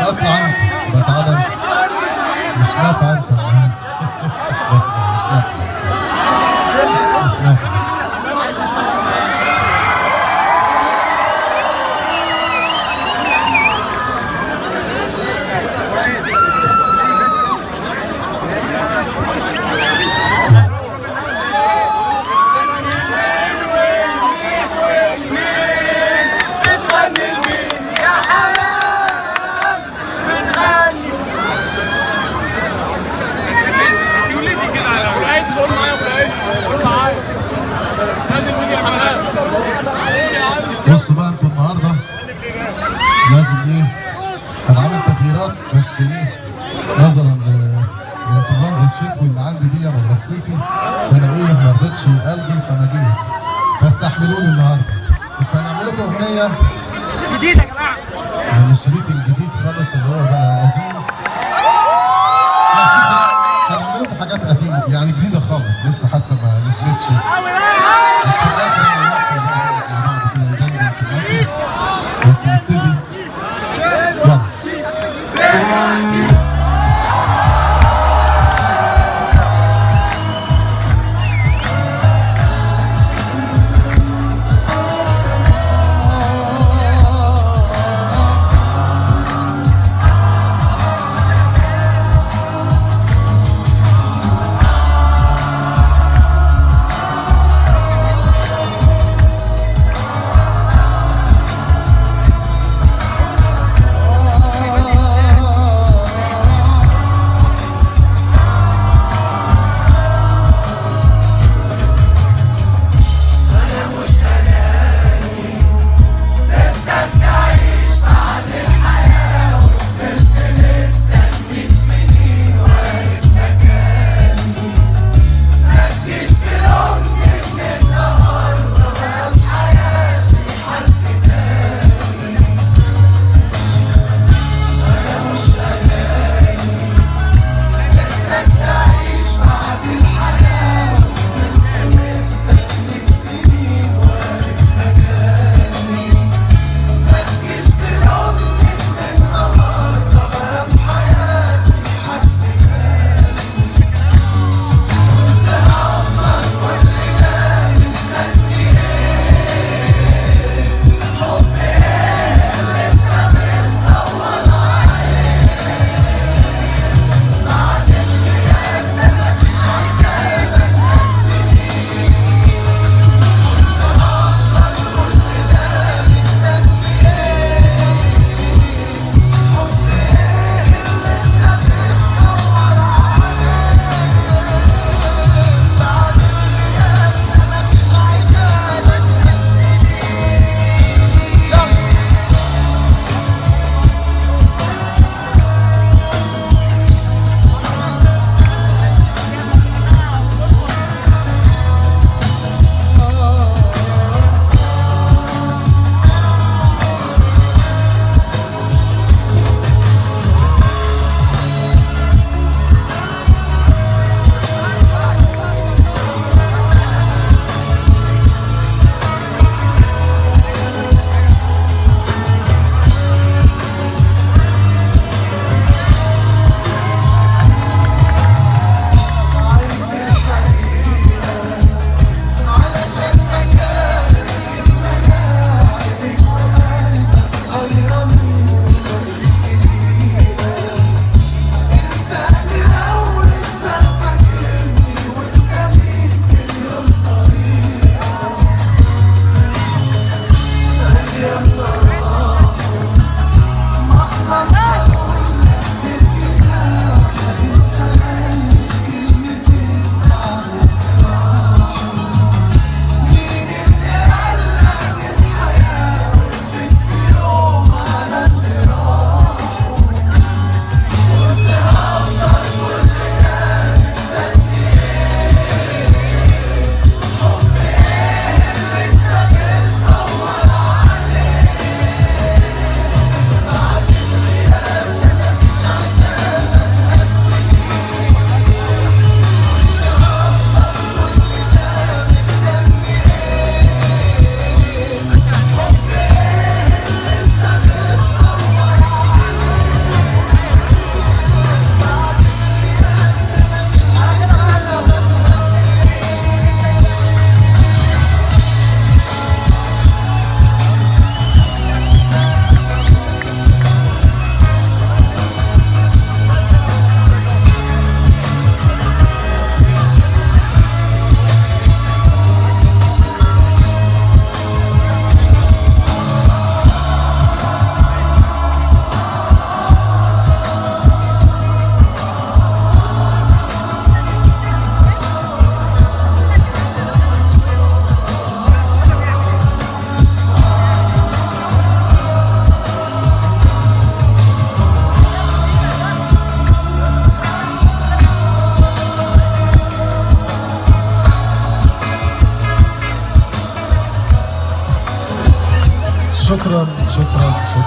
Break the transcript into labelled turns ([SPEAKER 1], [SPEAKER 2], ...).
[SPEAKER 1] اطلع انت، تعالى انت. مش نافع انت. مش نافع. مش نافع. بصوا بقى انتوا النهارده لازم ايه؟ انا عامل تغييرات بس ايه؟ نظرا للانفلونزا الشتوي اللي عندي دي ولا الصيفي، فانا ايه ما رضيتش الغي فانا جيت. فاستحملوني النهارده. بس هنعمل لكم اغنيه
[SPEAKER 2] جديد يا جماعه
[SPEAKER 1] من الشريط الجديد خالص اللي هو بقى قديم. هنعمل لكم حاجات قديمه يعني جديده خالص لسه حتى ما نزلتش. بس في الاخر انا واحد مع بعض كده ندندن في الاخر. بس نبتدي. يلا. شكرا شكرا شكرا.